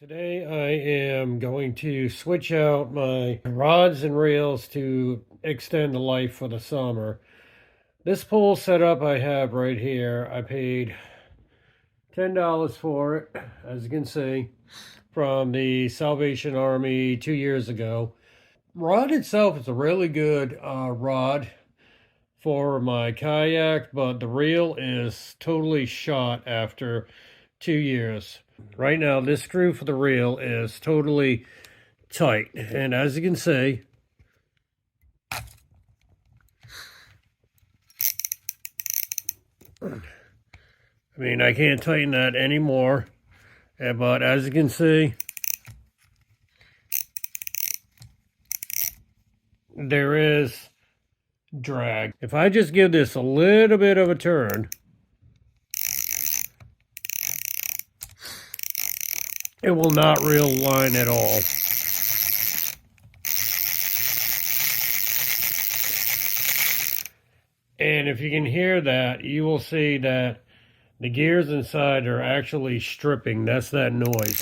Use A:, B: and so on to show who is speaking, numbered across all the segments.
A: Today I am going to switch out my rods and reels to extend the life for the summer. This pole setup I have right here, I paid $10 for it, as you can see, from the Salvation Army 2 years ago. Rod itself is a really good rod for my kayak, but the reel is totally shot after 2 years. Right now, this screw for the reel is totally tight, and as you can see, I can't tighten that anymore, but as you can see, there is drag. If I just give this a little bit of a turn, it will not reel line at all. And if you can hear that, you will see that the gears inside are actually stripping. That's that noise.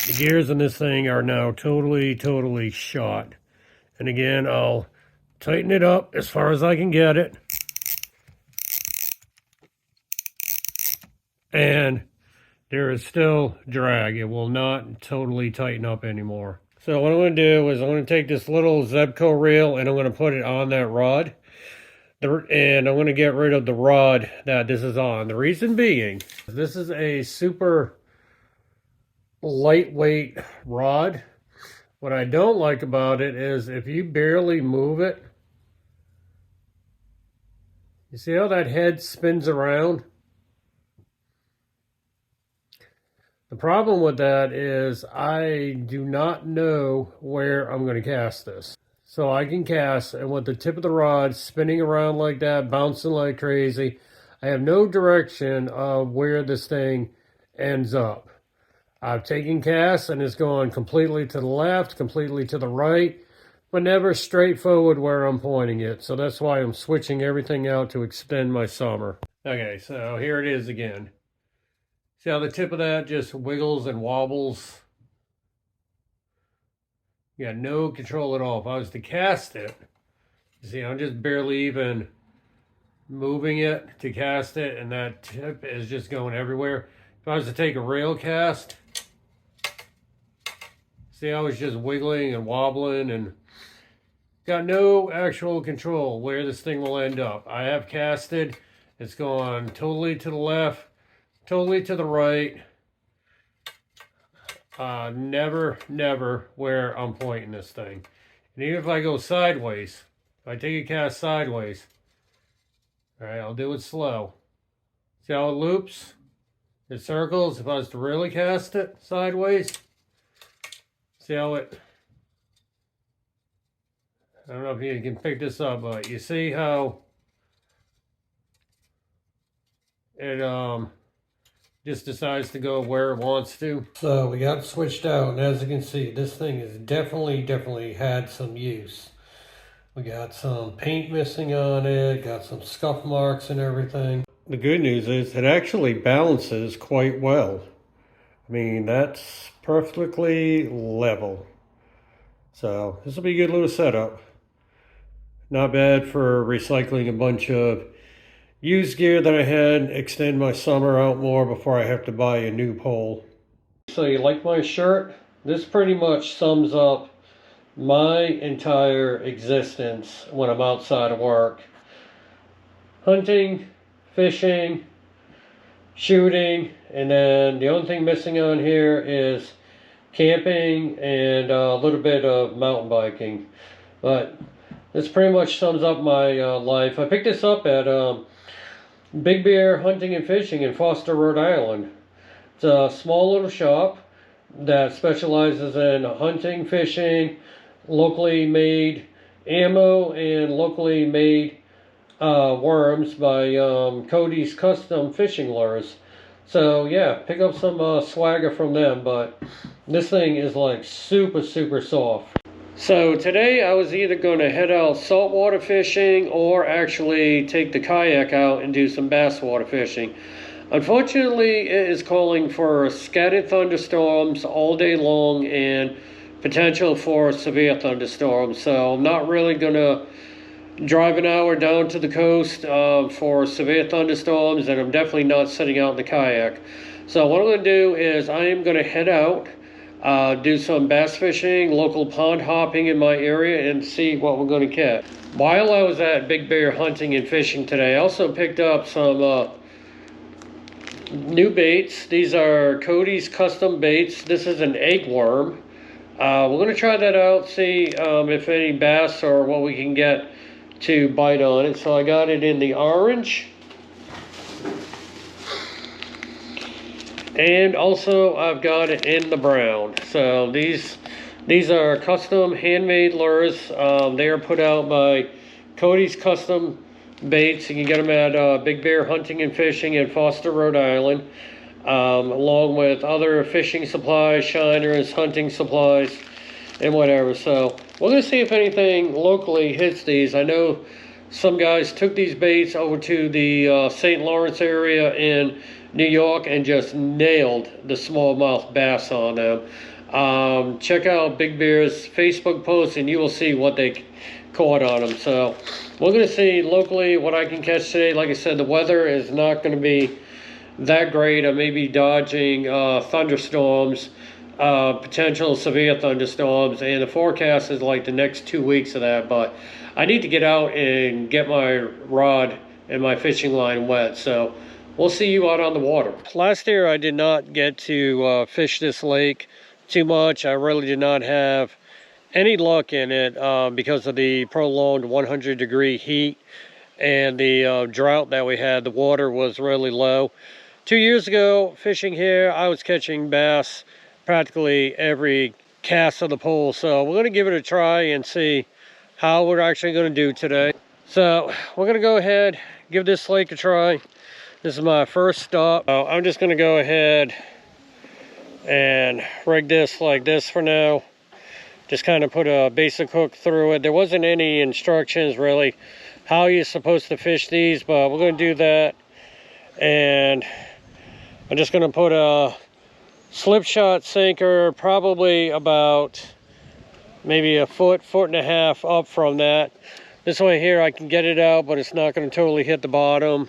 A: The gears in this thing are now totally shot. And again, I'll tighten it up as far as I can get it. And there is still drag. It will not totally tighten up anymore. So what I'm going to do is I'm going to take this little Zebco reel and I'm going to put it on that rod. And I'm going to get rid of the rod that this is on. The reason being, this is a super lightweight rod. What I don't like about it is if you barely move it, you see how that head spins around? The problem with that is I do not know where I'm going to cast this. So I can cast, and with the tip of the rod spinning around like that, bouncing like crazy, I have no direction of where this thing ends up. I've taken casts and it's gone completely to the left, completely to the right, but never straight forward where I'm pointing it. So that's why I'm switching everything out to extend my summer. Okay, so here it is again. See how the tip of that just wiggles and wobbles? You got no control at all. If I was to cast it, you see I'm just barely even moving it to cast it, and that tip is just going everywhere. If I was to take a rail cast, see how it's just wiggling and wobbling and got no actual control where this thing will end up. I have casted, it's gone totally to the left, totally to the right. Never where I'm pointing this thing. And even if I go sideways, if I take a cast sideways, all right, I'll do it slow. See how it loops? It circles. If I was to really cast it sideways, see how it, I don't know if you can pick this up, but you see how it just decides to go where it wants to. So we got switched out, and as you can see, this thing has definitely had some use. We got some paint missing on it, got some scuff marks and everything. The good news is it actually balances quite well. That's perfectly level. So this will be a good little setup. Not bad for recycling a bunch of used gear that I had, extend my summer out more before I have to buy a new pole. So you like my shirt? This pretty much sums up my entire existence when I'm outside of work. Hunting, fishing, shooting, and then the only thing missing on here is camping and a little bit of mountain biking. But this pretty much sums up my life. I picked this up at Big Bear Hunting and Fishing in Glocester, Rhode Island. It's a small little shop that specializes in hunting, fishing, locally made ammo, and locally made worms by Cody's Custom Fishing Lures. So yeah, pick up some swagger from them, but this thing is like super soft. So today I was either going to head out saltwater fishing or actually take the kayak out and do some bass water fishing. Unfortunately, it is calling for scattered thunderstorms all day long and potential for severe thunderstorms. So I'm not really going to drive an hour down to the coast for severe thunderstorms, and I'm definitely not setting out in the kayak. So what I'm going to do is I am going to head out, do some bass fishing, local pond hopping in my area, and see what we're going to catch. While I was at Big Bear hunting and fishing today, I also picked up some new baits. These are Cody's custom baits. This is an egg worm. We're going to try that out, see if any bass or what we can get to bite on it. So I got it in the orange. And also I've got it in the brown. So these are custom handmade lures. They are put out by Cody's Custom Baits. You can get them at Big Bear Hunting and Fishing in Glocester, Rhode Island, along with other fishing supplies, shiners, hunting supplies, and whatever. So we're going to see if anything locally hits these. I know some guys took these baits over to the St. Lawrence area in New York and just nailed the smallmouth bass on them. Check out Big Bear's Facebook post and you will see what they caught on them. So we're going to see locally what I can catch today. Like I said, the weather is not going to be that great. I may be dodging thunderstorms, potential severe thunderstorms, and the forecast is like the next 2 weeks of that. But I need to get out and get my rod and my fishing line wet. So we'll see you out on the water. Last year I did not get to fish this lake too much. I really did not have any luck in it because of the prolonged 100-degree heat and the drought that we had. The water was really low. 2 years ago, fishing here, I was catching bass practically every cast of the pole. So we're going to give it a try and see how we're actually going to do today. So we're going to go ahead, give this lake a try. This is my first stop. I'm just going to go ahead and rig this like this for now. Just kind of put a basic hook through it. There wasn't any instructions really how you're supposed to fish these, but we're going to do that. And I'm just going to put a slip shot sinker, probably about maybe a foot and a half up from that. This way here I can get it out, but it's not going to totally hit the bottom.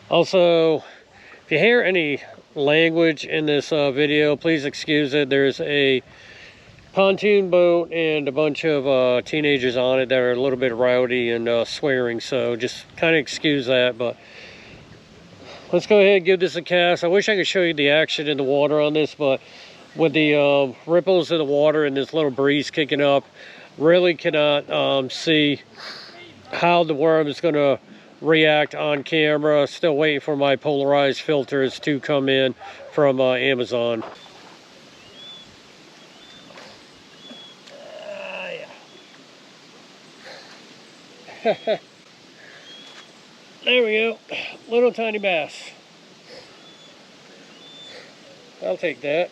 A: Also, if you hear any language in this video, please excuse it. There's a pontoon boat and a bunch of teenagers on it that are a little bit rowdy and swearing, so just kind of excuse that. But let's go ahead and give this a cast. I wish I could show you the action in the water on this, but with the ripples in the water and this little breeze kicking up, really cannot see how the worm is going to react on camera. Still waiting for my polarized filters to come in from Amazon. There we go. Little tiny bass. I'll take that.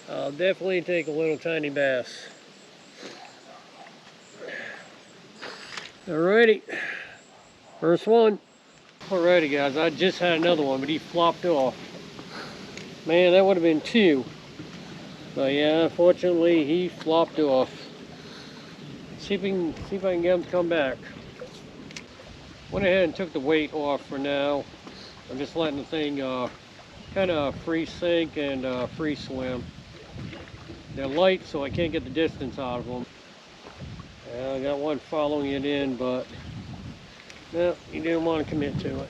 A: I'll definitely take a little tiny bass. Alrighty. First one. Alrighty guys, I just had another one, but he flopped off. Man, that would have been two. But yeah, unfortunately, he flopped off. See if I can get him to come back. Went ahead and took the weight off for now. I'm just letting the thing kind of free sink and free swim. They're light, so I can't get the distance out of them. I got one following it in, but no, he didn't want to commit to it.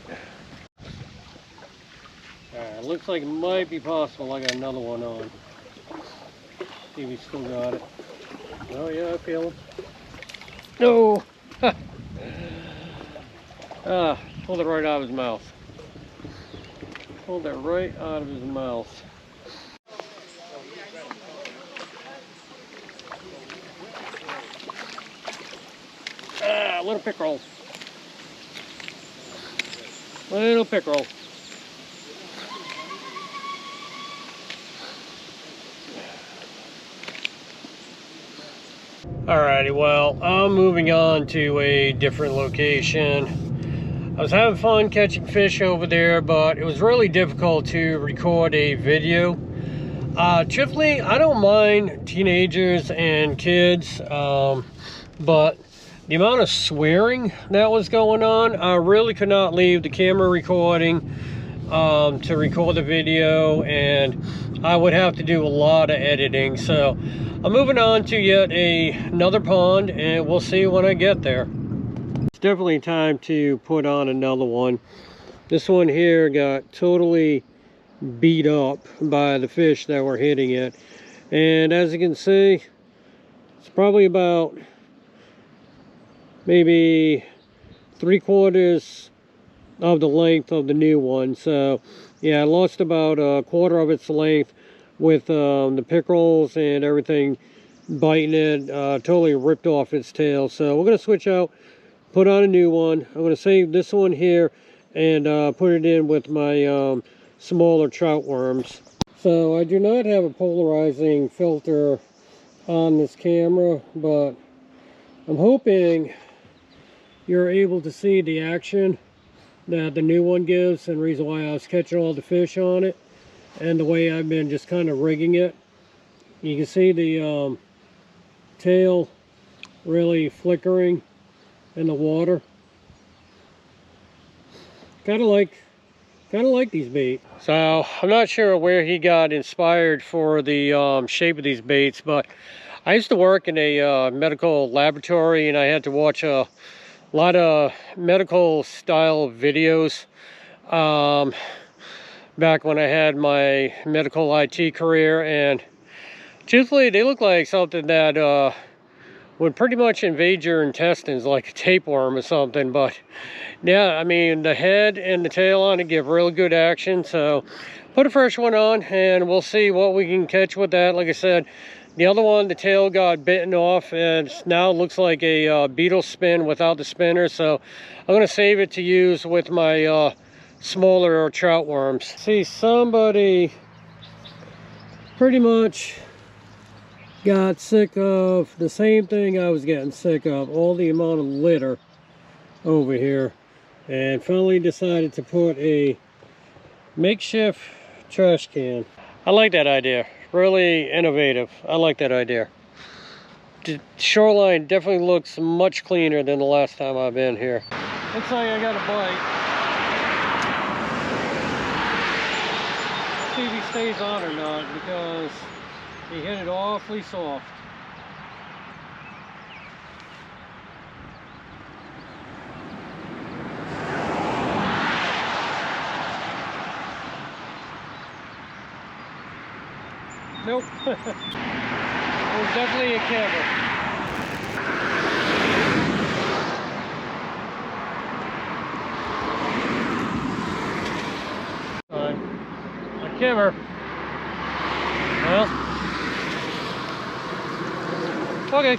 A: Alright, looks like it might be possible I got another one on. See if he still got it. Oh yeah, I feel him. No! Pulled it right out of his mouth. Pulled it right out of his mouth. Little pickerel. Little pickerel. Alrighty, well, I'm moving on to a different location. I was having fun catching fish over there, but it was really difficult to record a video. Truthfully, I don't mind teenagers and kids, but the amount of swearing that was going on, I really could not leave the camera recording to record the video, and I would have to do a lot of editing. So I'm moving on to yet another pond, and we'll see when I get there. It's definitely time to put on another one. This one here got totally beat up by the fish that were hitting it, and as you can see, it's probably about maybe 3/4 of the length of the new one. So yeah, I lost about 1/4 of its length with the pickerels and everything biting it. Totally ripped off its tail. So we're going to switch out, put on a new one. I'm going to save this one here and put it in with my smaller trout worms. So I do not have a polarizing filter on this camera, but I'm hoping you're able to see the action that the new one gives, and the reason why I was catching all the fish on it and the way I've been just kind of rigging it. You can see the tail really flickering in the water. Kind of like these bait. So I'm not sure where he got inspired for the shape of these baits, but I used to work in a medical laboratory, and I had to watch a lot of medical style videos back when I had my medical IT career, and truthfully they look like something that would pretty much invade your intestines, like a tapeworm or something. But yeah, I mean, the head and the tail on it give really good action. So put a fresh one on and we'll see what we can catch with that. Like I said, the other one, the tail got bitten off, and now it looks like a beetle spin without the spinner. So I'm going to save it to use with my smaller trout worms. See, somebody pretty much got sick of the same thing I was getting sick of, all the amount of litter over here, and finally decided to put a makeshift trash can. I like that idea. Really innovative. I like that idea. The shoreline definitely looks much cleaner than the last time I've been here. Looks like I got a bite. Let's see if he stays on or not, because he hit it awfully soft. Nope. It was definitely a camera. A camera. Well, okay.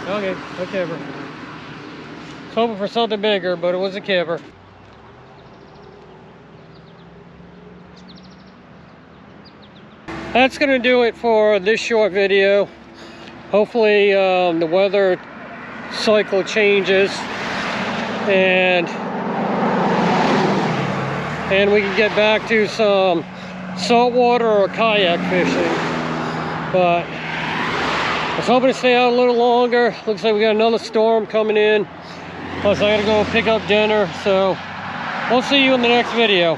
A: Okay, a camera. I was hoping for something bigger, but it was a camera. That's going to do it for this short video. Hopefully the weather cycle changes and we can get back to some saltwater or kayak fishing. But I was hoping to stay out a little longer. Looks like we got another storm coming in. Plus I gotta go pick up dinner. So we'll see you in the next video.